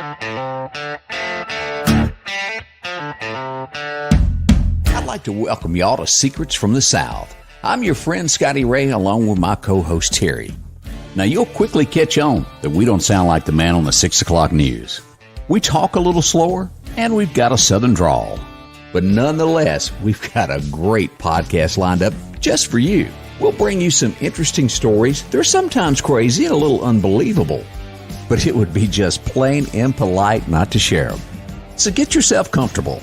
I'd like to welcome y'all to Secrets from the South. I'm your friend Scotty Ray, along with my co-host Terry. Now, you'll quickly catch on that we don't sound like the man on the 6 o'clock news. We talk a little slower, and we've got a southern drawl. But nonetheless, we've got a great podcast lined up just for you. We'll bring you some interesting stories. They're sometimes crazy and a little unbelievable, but it would be just plain impolite not to share them. So get yourself comfortable.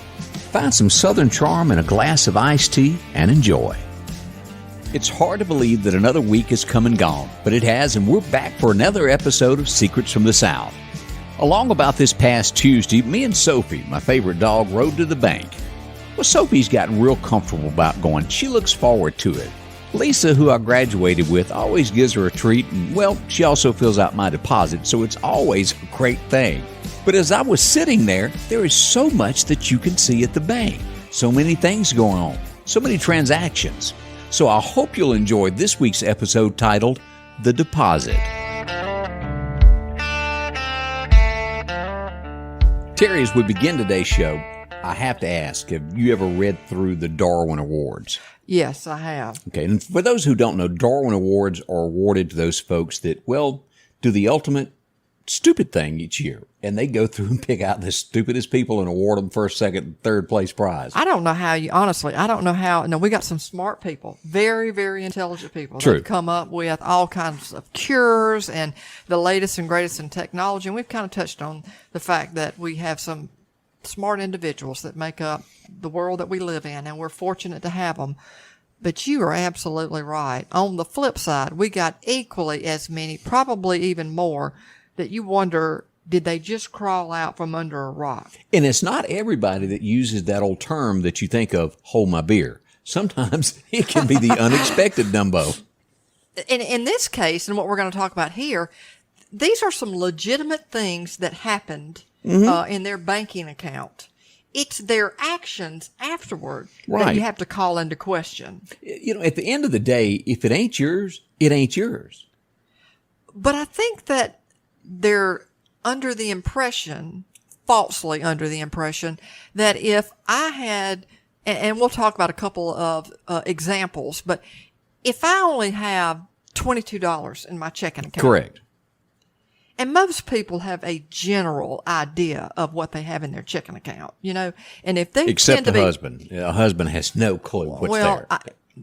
Find some southern charm in a glass of iced tea and enjoy. It's hard to believe that another week has come and gone, but it has, and we're back for another episode of Secrets from the South. Along about this past Tuesday, me and Sophie, my favorite dog, rode to the bank. Well, Sophie's gotten real comfortable about going. She looks forward to it. Lisa, who I graduated with, always gives her a treat, and, well, she also fills out my deposit, so it's always a great thing. But as I was sitting there is so much that you can see at the bank. So many things going on, so many transactions. So I hope you'll enjoy this week's episode titled, The Deposit. Terry, as we begin today's show, I have to ask, have you ever read through the Darwin Awards? Yes, I have. Okay, and for those who don't know, Darwin Awards are awarded to those folks that, well, do the ultimate stupid thing each year. And they go through and pick out the stupidest people and award them first, second, and third place prize. I don't know how no, we got some smart people, very, very intelligent people. True. That come up with all kinds of cures and the latest and greatest in technology. And we've kind of touched on the fact that we have some smart individuals that make up the world that we live in, and we're fortunate to have them. But you are absolutely right. On the flip side, we got equally as many, probably even more, that you wonder, did they just crawl out from under a rock? And it's not everybody that uses that old term that you think of, hold my beer. Sometimes it can be the unexpected Dumbo. In this case, and what we're going to talk about here, these are some legitimate things that happened in their banking account. It's their actions afterward that you have to call into question. You know, at the end of the day, if it ain't yours, it ain't yours. But I think that they're under the impression, falsely under the impression, that if I had, and we'll talk about a couple of examples, but if I only have $22 in my checking account. Correct. And most people have a general idea of what they have in their checking account, you know, and if they Except tend to husband. A husband has no clue what's there.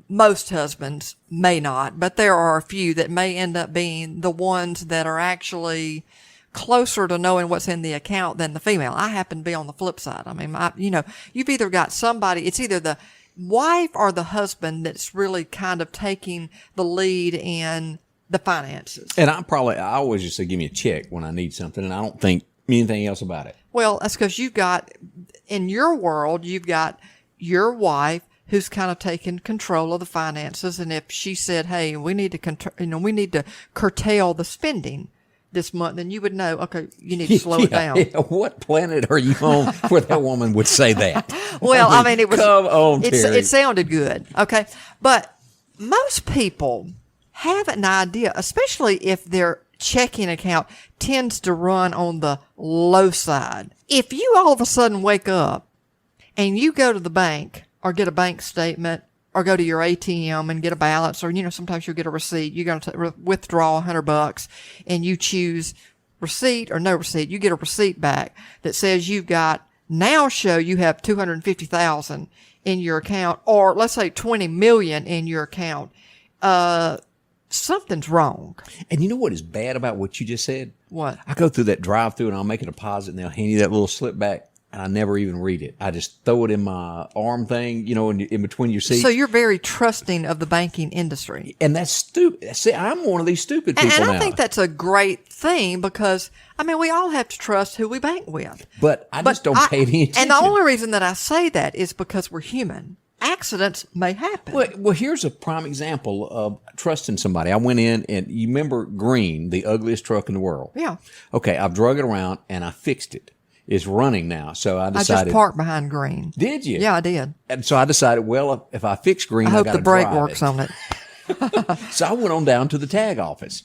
Most husbands may not, but there are a few that may end up being the ones that are actually closer to knowing what's in the account than the female. I happen to be on the flip side. I mean, you've either got somebody, it's either the wife or the husband that's really kind of taking the lead in the finances. And I always just say, give me a check when I need something, and I don't think anything else about it. Well, that's because in your world, you've got your wife who's kind of taking control of the finances. And if she said, hey, we need to curtail the spending this month, then you would know, okay, you need to slow it down. Yeah. What planet are you on where that woman would say that? Well, I mean, it was, come on, Terry. It sounded good. Okay. But most people have an idea, especially if their checking account tends to run on the low side. If you all of a sudden wake up and you go to the bank or get a bank statement or go to your ATM and get a balance, or, sometimes you'll get a receipt. You're going to withdraw $100 and you choose receipt or no receipt. You get a receipt back that says you have $250,000 in your account, or let's say 20 million in your account. Something's wrong. And you know what is bad about what you just said? What? I go through that drive-through and I'll make a deposit and they'll hand you that little slip back. And I never even read it. I just throw it in my arm thing, in between your seats. So you're very trusting of the banking industry. And that's stupid. See, I'm one of these stupid people now. And I think that's a great thing because, we all have to trust who we bank with. But I just don't pay any attention. And the only reason that I say that is because we're human. Accidents may happen. Well, here's a prime example of trusting somebody. I went in and you remember Green, the ugliest truck in the world? Yeah. Okay, I've drug it around and I fixed it. It's running now, so I decided. I just parked behind Green. Did you? Yeah, I did. And so I decided, well, if I fix Green, I hope got to the brake drive works on it. So I went on down to the tag office.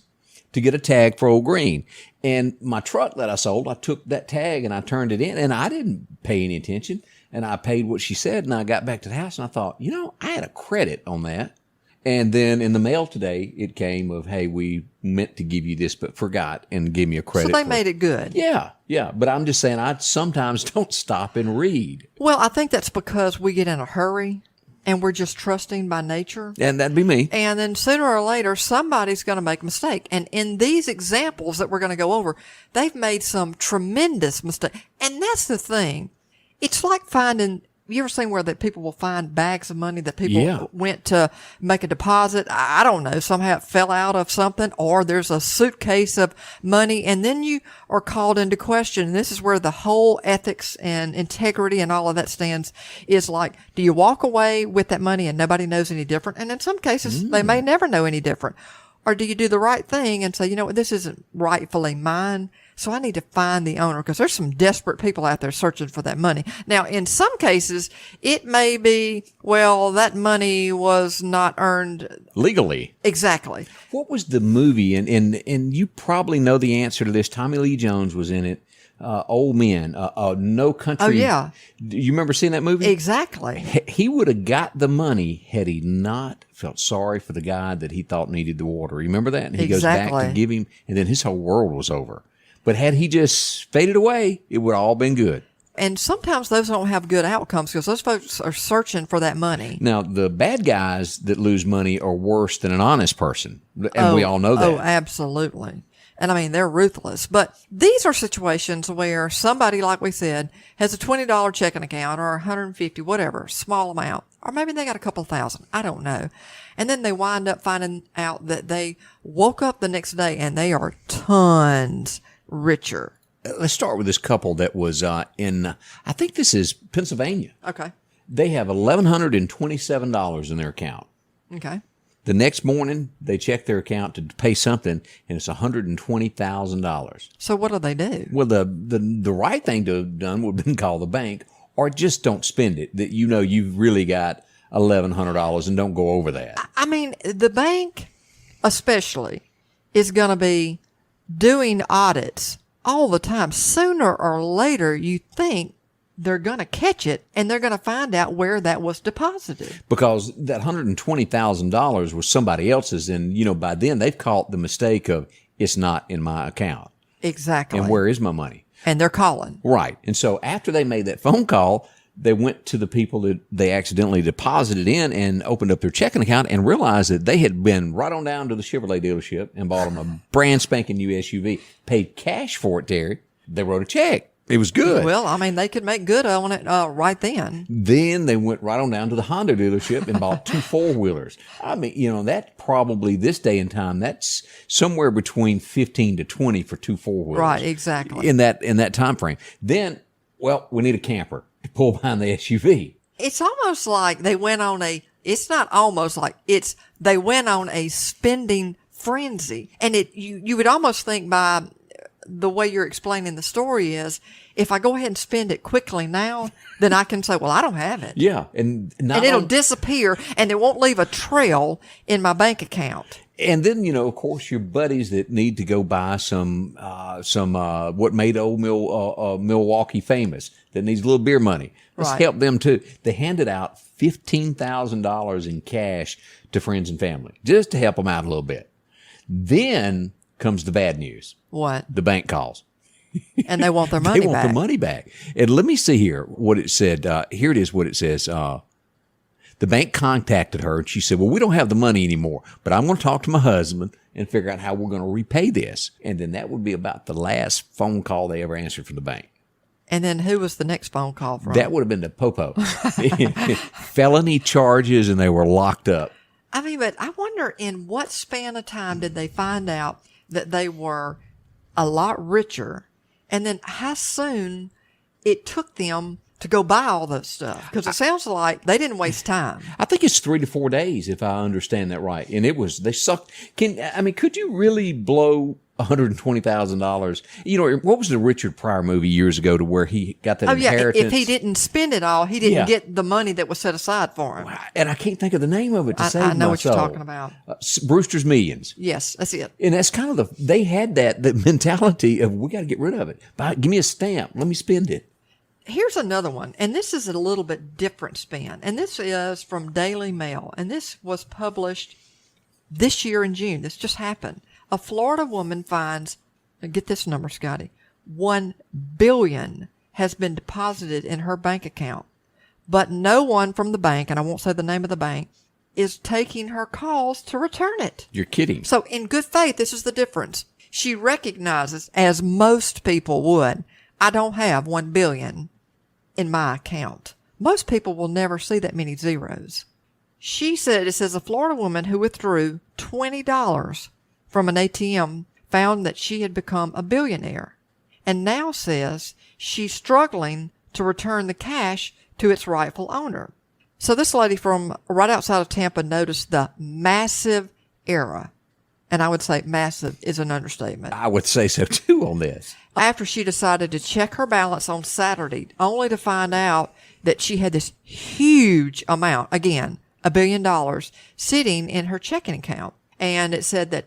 to get a tag for Old Green. And my truck that I sold, I took that tag and I turned it in, and I didn't pay any attention. And I paid what she said, and I got back to the house, and I thought, I had a credit on that. And then in the mail today, it came of, hey, we meant to give you this, but forgot, and gave me a credit. So they made it good. Yeah. But I'm just saying, I sometimes don't stop and read. Well, I think that's because we get in a hurry and we're just trusting by nature. And that'd be me. And then sooner or later, somebody's going to make a mistake. And in these examples that we're going to go over, they've made some tremendous mistakes. And that's the thing. It's like finding, you ever seen where that people will find bags of money that people went to make a deposit? I don't know. Somehow it fell out of something, or there's a suitcase of money, and then you are called into question. And this is where the whole ethics and integrity and all of that stands, is like, do you walk away with that money and nobody knows any different? And in some cases, they may never know any different. Or do you do the right thing and say, you know what, this isn't rightfully mine, so I need to find the owner, because there's some desperate people out there searching for that money. Now, in some cases, it may be, well, that money was not earned legally. Exactly. What was the movie? And you probably know the answer to this. Tommy Lee Jones was in it. Old Men, No Country. Oh, yeah. Do you remember seeing that movie? Exactly. He would have got the money had he not felt sorry for the guy that he thought needed the water. Remember that? And he goes back to give him, and then his whole world was over. But had he just faded away, it would have all been good. And sometimes those don't have good outcomes because those folks are searching for that money. Now, the bad guys that lose money are worse than an honest person. And we all know that. Oh, absolutely. And I mean, they're ruthless. But these are situations where somebody, like we said, has a $20 checking account or $150, whatever, small amount. Or maybe they got a couple thousand. I don't know. And then they wind up finding out that they woke up the next day and they are tons richer. Let's start with this couple that was in, I think this is Pennsylvania. Okay. They have $1,127 in their account. Okay. The next morning, they check their account to pay something, and it's $120,000. So what do they do? Well, the right thing to have done would have been call the bank, or just don't spend it. That you've really got $1,100 and don't go over that. I mean, the bank especially is going to be doing audits all the time. Sooner or later, you think they're going to catch it, and they're going to find out where that was deposited. Because that $120,000 was somebody else's, and, by then they've caught the mistake of, it's not in my account. Exactly. And where is my money? And they're calling. Right. And so after they made that phone call, they went to the people that they accidentally deposited in and opened up their checking account and realized that they had been right on down to the Chevrolet dealership and bought them a brand spanking new SUV, paid cash for it, Terry. They wrote a check. It was good. Well, I mean, they could make good on it right then. Then they went right on down to the Honda dealership and bought 2 4-wheelers. I mean, that probably this day and time, that's somewhere between 15 to 20 for 2 4-wheelers. Right, exactly. In that time frame. Then, well, we need a camper to pull behind the SUV. It's almost like they went on it's not almost like, they went on a spending frenzy. And you would almost think by the way you're explaining the story is, if I go ahead and spend it quickly now, then I can say, well, I don't have it. Yeah. And it'll disappear, and it won't leave a trail in my bank account. And then, of course, your buddies that need to go buy some what made old Milwaukee famous, that needs a little beer money. Let's help them too. They handed out $15,000 in cash to friends and family just to help them out a little bit. Then comes the bad news. What? The bank calls. And they want their money back. They want the money back. And let me see here what it said. Here it is what it says. The bank contacted her and she said, well, we don't have the money anymore, but I'm going to talk to my husband and figure out how we're going to repay this. And then that would be about the last phone call they ever answered from the bank. And then who was the next phone call from? That would have been the Popo. Felony charges, and they were locked up. I mean, but I wonder in what span of time did they find out that they were a lot richer, and then how soon it took them to go buy all that stuff? Because it sounds like they didn't waste time. I think it's 3 to 4 days, if I understand that right. And they sucked. Could you really blow $120,000. You know, what was the Richard Pryor movie years ago to where he got that inheritance? If he didn't spend it all, he didn't get the money that was set aside for him. And I can't think of the name of it to save my soul. I know what you're talking about. Brewster's Millions. Yes, that's it. And that's kind of they had the mentality of, we got to get rid of it. Give me a stamp. Let me spend it. Here's another one, and this is a little bit different spin. And this is from Daily Mail, and this was published this year in June. This just happened. A Florida woman finds, get this number, Scotty, $1 billion has been deposited in her bank account, but no one from the bank, and I won't say the name of the bank, is taking her calls to return it. You're kidding. So in good faith, this is the difference. She recognizes, as most people would, I don't have $1 billion in my account. Most people will never see that many zeros. She said, it says a Florida woman who withdrew $20 from an ATM found that she had become a billionaire, and now says she's struggling to return the cash to its rightful owner. So this lady from right outside of Tampa noticed the massive error. And I would say massive is an understatement. I would say so too on this. After she decided to check her balance on Saturday, only to find out that she had this huge amount, again, $1 billion, sitting in her checking account. And it said that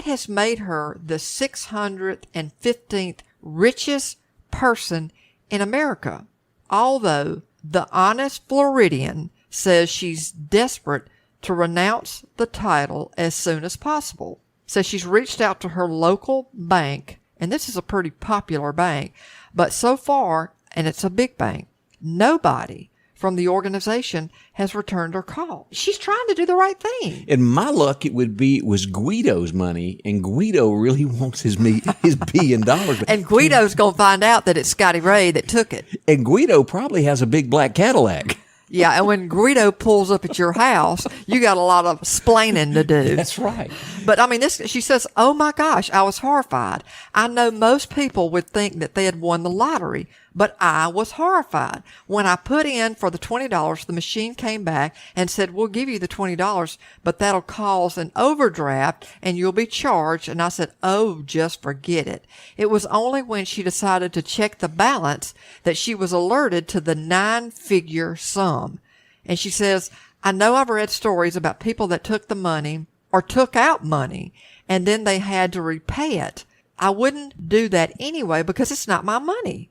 has made her the 615th richest person in America. Although the honest Floridian says she's desperate to renounce the title as soon as possible. Says she's reached out to her local bank, and this is a pretty popular bank, but so far, and it's a big bank, nobody from the organization has returned her call. She's trying to do the right thing. In my luck, it was Guido's money, and Guido really wants his $1 billion. And Guido's going to find out that it's Scotty Ray that took it. And Guido probably has a big black Cadillac. Yeah, and when Guido pulls up at your house, you got a lot of splaining to do. That's right. But I mean, she says, oh my gosh, I was horrified. I know most people would think that they had won the lottery, but I was horrified. When I put in for the $20, the machine came back and said, we'll give you the $20, but that'll cause an overdraft and you'll be charged. And I said, oh, just forget it. It was only when she decided to check the balance that she was alerted to the 9-figure sum. And she says, I know I've read stories about people that took the money or took out money and then they had to repay it. I wouldn't do that anyway because it's not my money.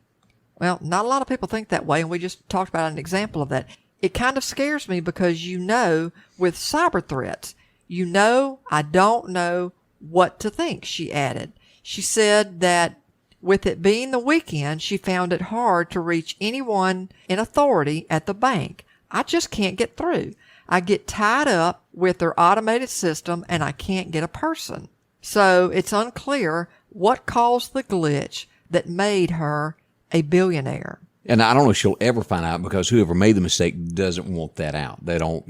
Well, not a lot of people think that way, and we just talked about an example of that. It kind of scares me because with cyber threats, I don't know what to think, she added. She said that with it being the weekend, she found it hard to reach anyone in authority at the bank. I just can't get through. I get tied up with their automated system, and I can't get a person. So it's unclear what caused the glitch that made her a billionaire. And I don't know if she'll ever find out because whoever made the mistake doesn't want that out. They don't,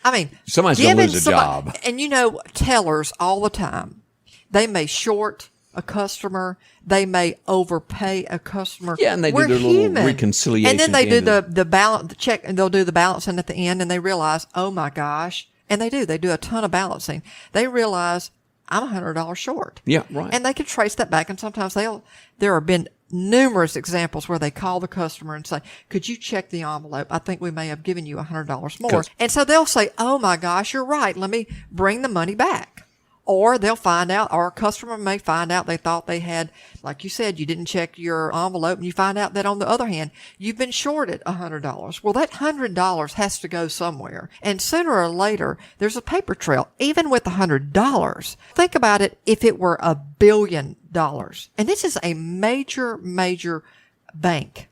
I mean, somebody's going to lose a job. And tellers all the time, they may short a customer. They may overpay a customer. Yeah, and they do their little reconciliation. And then they do the balance, the check, and they'll do the balancing at the end, and they realize, oh my gosh. And they do a ton of balancing. They realize, I'm $100 short. Yeah, right. And they can trace that back, and sometimes there have been numerous examples where they call the customer and say, could you check the envelope? I think we may have given you $100 more. And so they'll say, oh my gosh, you're right. Let me bring the money back. Or they'll find out, or a customer may find out they thought they had, like you said, you didn't check your envelope, and you find out that on the other hand, you've been shorted $100. Well, that $100 has to go somewhere. And sooner or later, there's a paper trail, even with $100. Think about it if it were $1 billion. And this is a major, major bank.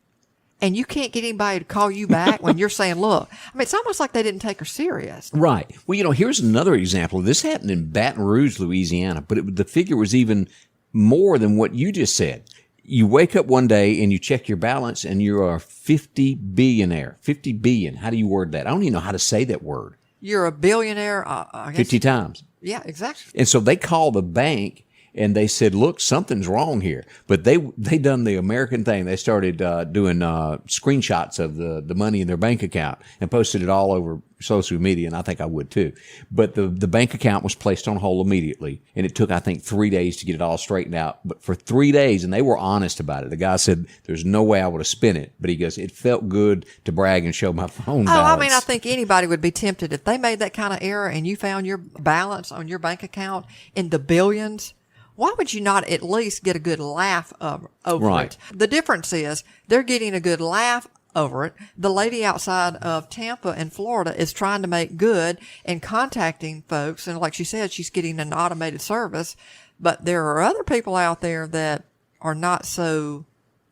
And you can't get anybody to call you back when you're saying, look, I mean, it's almost like they didn't take her serious. Right. Well, here's another example. This happened in Baton Rouge, Louisiana, but the figure was even more than what you just said. You wake up one day and you check your balance and you're a 50 billionaire. 50 billion. How do you word that? I don't even know how to say that word. You're a billionaire. I guess. 50 times. Yeah, exactly. And so they call the bank And they said, look, something's wrong here. But they done the American thing. They started doing screenshots of the money in their bank account and posted it all over social media, and I think I would too. But the bank account was placed on hold immediately, and it took, I think, 3 days to get it all straightened out. But for 3 days, and they were honest about it. The guy said, there's no way I would have spent it. But he goes, it felt good to brag and show my phone balance. I mean, I think anybody would be tempted if they made that kind of error and you found your balance on your bank account in the billions. Why would you not at least get a good laugh over it? The difference is they're getting a good laugh over it. The lady outside of Tampa in Florida is trying to make good and contacting folks. And like she said, she's getting an automated service. But there are other people out there that are not so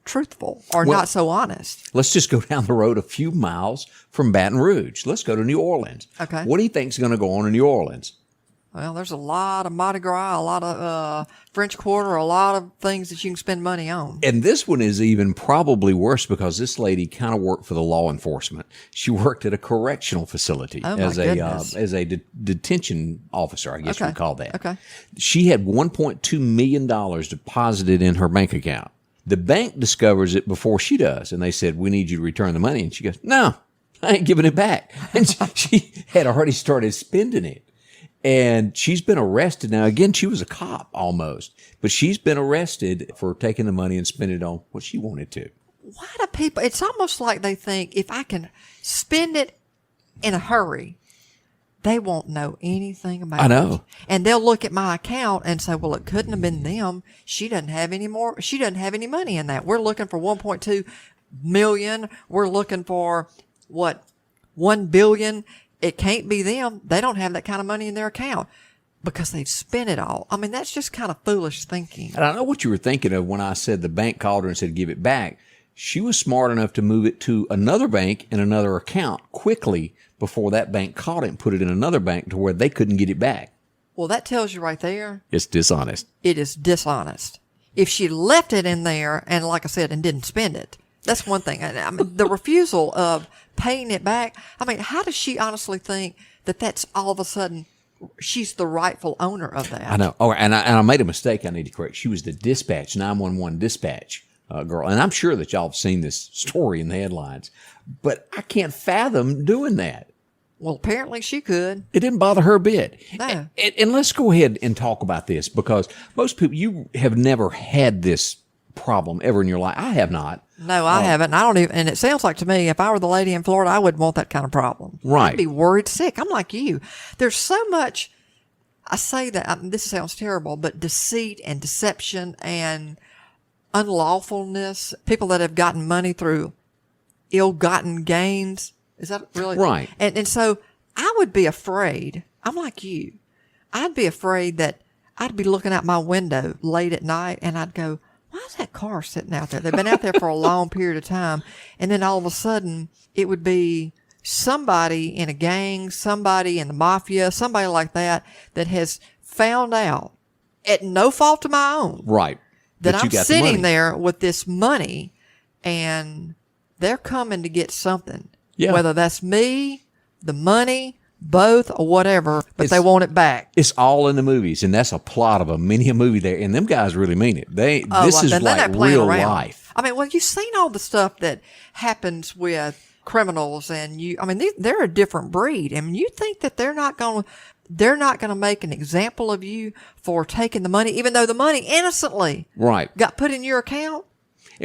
truthful or not so honest. Let's just go down the road a few miles from Baton Rouge. Let's go to New Orleans. Okay. What do you think is going to go on in New Orleans? Well, there's a lot of Mardi Gras, a lot of French Quarter, a lot of things that you can spend money on. And this one is even probably worse because this lady kind of worked for the law enforcement. She worked at a correctional facility as a detention officer, I guess we call that. Okay. She had $1.2 million deposited in her bank account. The bank discovers it before she does, and they said, we need you to return the money. And she goes, no, I ain't giving it back. And she had already started spending it. And she's been arrested. Now, again, she was a cop almost, but she's been arrested for taking the money and spending it on what she wanted to. Why do people, it's almost like they think if I can spend it in a hurry, they won't know anything about it. I know. And they'll look at my account and say, well, it couldn't have been them. She doesn't have any more. She doesn't have any money in that. We're looking for 1.2 million. We're looking for 1 billion. It can't be them. They don't have that kind of money in their account because they've spent it all. I mean, that's just kind of foolish thinking. And I know what you were thinking of when I said the bank called her and said, give it back. She was smart enough to move it to another bank in another account quickly before that bank caught it and put it in another bank to where they couldn't get it back. Well, that tells you right there. It's dishonest. It is dishonest. If she left it in there and, like I said, and didn't spend it, that's one thing. I mean, the refusal of paying it back. I mean, how does she honestly think that that's all of a sudden she's the rightful owner of that? I know. Oh, and I made a mistake I need to correct. She was the dispatch, 911 dispatch girl. And I'm sure that y'all have seen this story in the headlines. But I can't fathom doing that. Well, apparently she could. It didn't bother her a bit. No. And let's go ahead and talk about this because most people, you have never had this problem ever in your life. I have not. No, I haven't. I don't even, and it sounds like to me, if I were the lady in Florida, I wouldn't want that kind of problem. Right. I'd be worried sick. I'm like you. There's so much, I say that, this sounds terrible, but deceit and deception and unlawfulness, people that have gotten money through ill-gotten gains. Is that really? Right. And so I would be afraid. I'm like you. I'd be afraid that I'd be looking out my window late at night and I'd go, why is that car sitting out there? They've been out there for a long period of time. And then all of a sudden it would be somebody in a gang, somebody in the mafia, somebody like that has found out at no fault of my own. Right. That I'm sitting there with this money and they're coming to get something. Yeah. Whether that's me, the money, both, or whatever, but they want it back. It's all in the movies, and that's a plot of a movie there. And them guys really mean it. This is like real life. I mean, well, you've seen all the stuff that happens with criminals, and they're a different breed. I mean, you think that they're not going to make an example of you for taking the money, even though the money innocently got put in your account.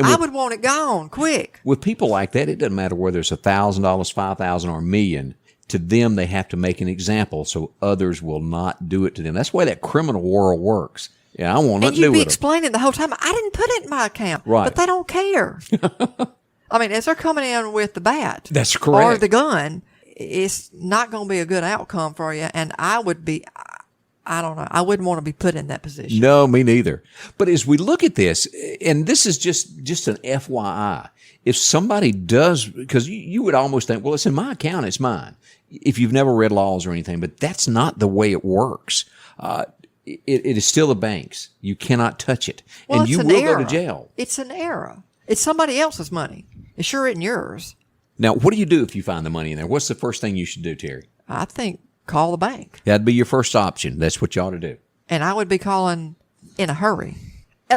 I would want it gone quick. With people like that, it doesn't matter whether it's $1,000, $5,000, or $1 million. To them, they have to make an example so others will not do it to them. That's the way that criminal world works. Yeah, I want nothing to do with it. And you'd be explaining the whole time, I didn't put it in my account. Right. But they don't care. I mean, as they're coming in with the bat. That's correct. Or the gun, it's not going to be a good outcome for you. And I would be, I don't know. I wouldn't want to be put in that position. No, me neither. But as we look at this, and this is just an FYI, if somebody does, because you would almost think, well, it's in my account, it's mine. If you've never read laws or anything, but that's not the way it works. It is still the bank's. You cannot touch it. Well, and you will go to jail. It's an error. It's somebody else's money. It sure isn't yours. Now, what do you do if you find the money in there? What's the first thing you should do, Terry? I think call the bank. That'd be your first option. That's what you ought to do. And I would be calling in a hurry.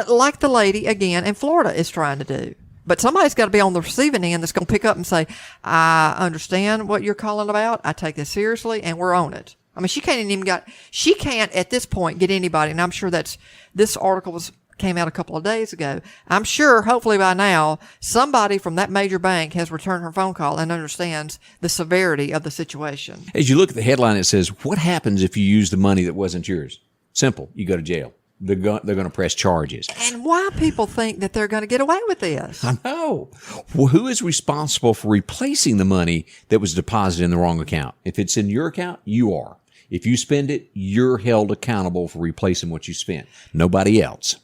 Like the lady, again, in Florida is trying to do. But somebody's got to be on the receiving end that's going to pick up and say, I understand what you're calling about. I take this seriously, and we're on it. I mean, she can't at this point get anybody, and I'm sure this article came out a couple of days ago. I'm sure, hopefully by now, somebody from that major bank has returned her phone call and understands the severity of the situation. As you look at the headline, it says, what happens if you use the money that wasn't yours? Simple. You go to jail. They're going to press charges. And why people think that they're going to get away with this? I know. Well, who is responsible for replacing the money that was deposited in the wrong account? If it's in your account, you are. If you spend it, you're held accountable for replacing what you spent. Nobody else.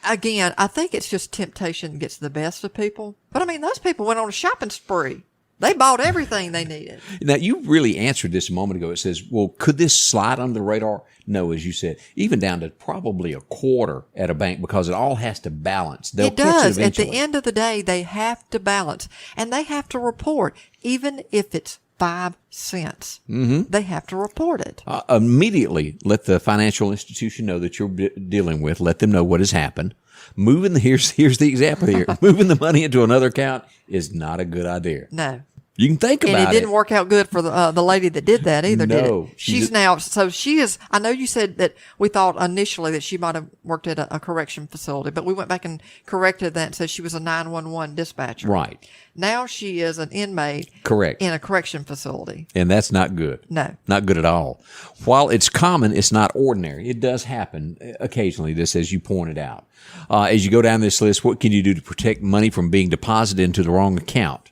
Again, I think it's just temptation gets the best of people. But I mean, those people went on a shopping spree. They bought everything they needed. Now, you really answered this a moment ago. It says, well, could this slide under the radar? No, as you said, even down to probably a quarter at a bank, because it all has to balance. They'll it does. Catch it eventually. At the end of the day, they have to balance. And they have to report, even if it's 5 cents. Mm-hmm. They have to report it. Immediately let the financial institution know that you're dealing with. Let them know what has happened. Here's the example here. Moving the money into another account is not a good idea. No. You can think about it. And it didn't work out good for the lady that did that either, did it? She is, I know you said that we thought initially that she might have worked at a correction facility, but we went back and corrected that and said she was a 911 dispatcher. Right. Now she is an inmate. Correct. In a correction facility. And that's not good. No. Not good at all. While it's common, it's not ordinary. It does happen occasionally, this, as you pointed out. As you go down this list, what can you do to protect money from being deposited into the wrong account?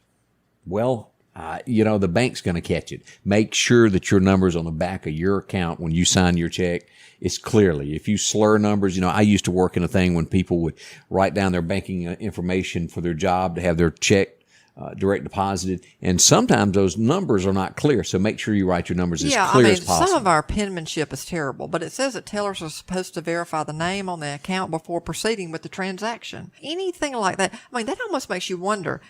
Well, the bank's going to catch it. Make sure that your number's on the back of your account when you sign your check. It's clearly, if you slur numbers, I used to work in a thing when people would write down their banking information for their job to have their check direct deposited. And sometimes those numbers are not clear. So make sure you write your numbers as clear as possible. Some of our penmanship is terrible, but it says that tellers are supposed to verify the name on the account before proceeding with the transaction. Anything like that. I mean, that almost makes you wonder.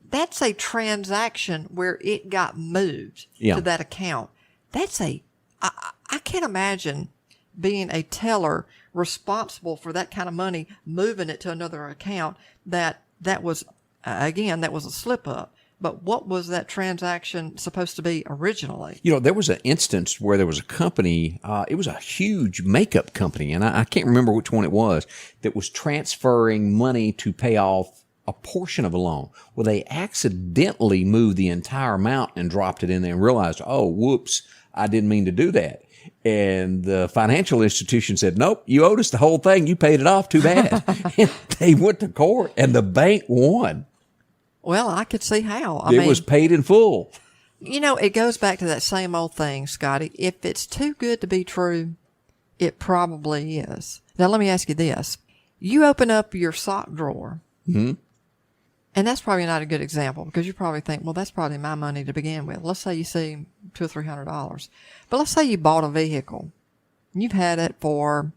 That's a transaction where it got moved to that account. I can't imagine being a teller responsible for that kind of money, moving it to another account. That was a slip up. But what was that transaction supposed to be originally? There was an instance where there was a company, it was a huge makeup company, and I can't remember which one it was, that was transferring money to pay off a portion of a loan. Well, they accidentally moved the entire amount and dropped it in there and realized, oh, whoops, I didn't mean to do that. And the financial institution said, nope, you owed us the whole thing. You paid it off. Too bad. And they went to court and the bank won. Well, I could see how. It was paid in full. It goes back to that same old thing, Scotty. If it's too good to be true, it probably is. Now, let me ask you this. You open up your sock drawer. Mm-hmm. And that's probably not a good example because you probably think, well, that's probably my money to begin with. Let's say you see $200 or $300. But let's say you bought a vehicle. You've had it for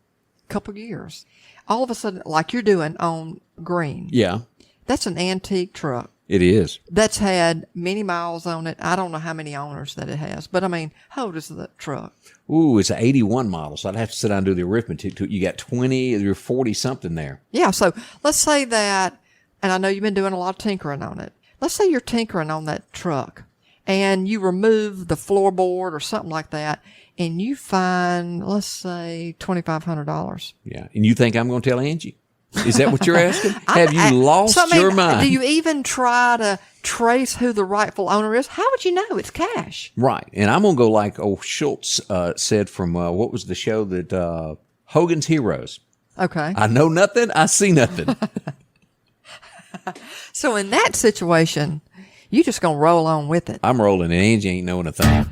a couple of years. All of a sudden, like you're doing on Green. Yeah. That's an antique truck. It is. That's had many miles on it. I don't know how many owners that it has. But, how old is the truck? Ooh, it's an 81 model. So I'd have to sit down and do the arithmetic. You got 20, you're 40-something there. Yeah. So let's say that. And I know you've been doing a lot of tinkering on it. Let's say you're tinkering on that truck and you remove the floorboard or something like that and you find, let's say, $2,500. Yeah. And you think I'm going to tell Angie? Is that what you're asking? Have you lost your mind? Do you even try to trace who the rightful owner is? How would you know it's cash? Right. And I'm going to go like old Schultz said from, what was the show that, Hogan's Heroes. Okay. I know nothing. I see nothing. So in that situation, you just going to roll on with it. I'm rolling, and Angie ain't knowing a thing.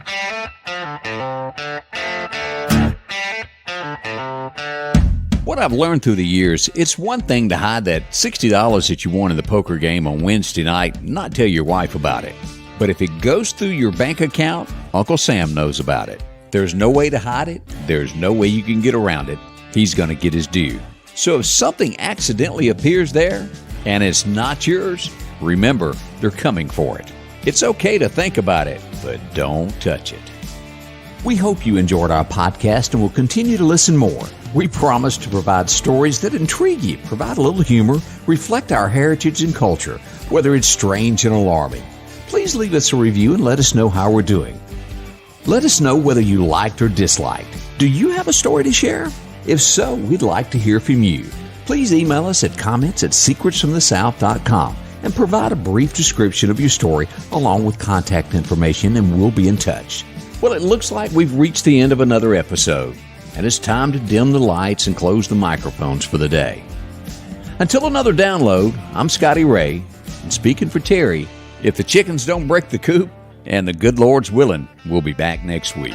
What I've learned through the years, it's one thing to hide that $60 that you won in the poker game on Wednesday night and not tell your wife about it. But if it goes through your bank account, Uncle Sam knows about it. There's no way to hide it. There's no way you can get around it. He's going to get his due. So if something accidentally appears there, and it's not yours, remember, they're coming for it. It's okay to think about it, but don't touch it. We hope you enjoyed our podcast and will continue to listen more. We promise to provide stories that intrigue you, provide a little humor, reflect our heritage and culture, whether it's strange and alarming. Please leave us a review and let us know how we're doing. Let us know whether you liked or disliked. Do you have a story to share? If so, we'd like to hear from you. Please email us at comments@secretsfromthesouth.com and provide a brief description of your story along with contact information, and we'll be in touch. Well, it looks like we've reached the end of another episode, and it's time to dim the lights and close the microphones for the day. Until another download, I'm Scotty Ray, and speaking for Terry, if the chickens don't break the coop, and the good Lord's willing, we'll be back next week.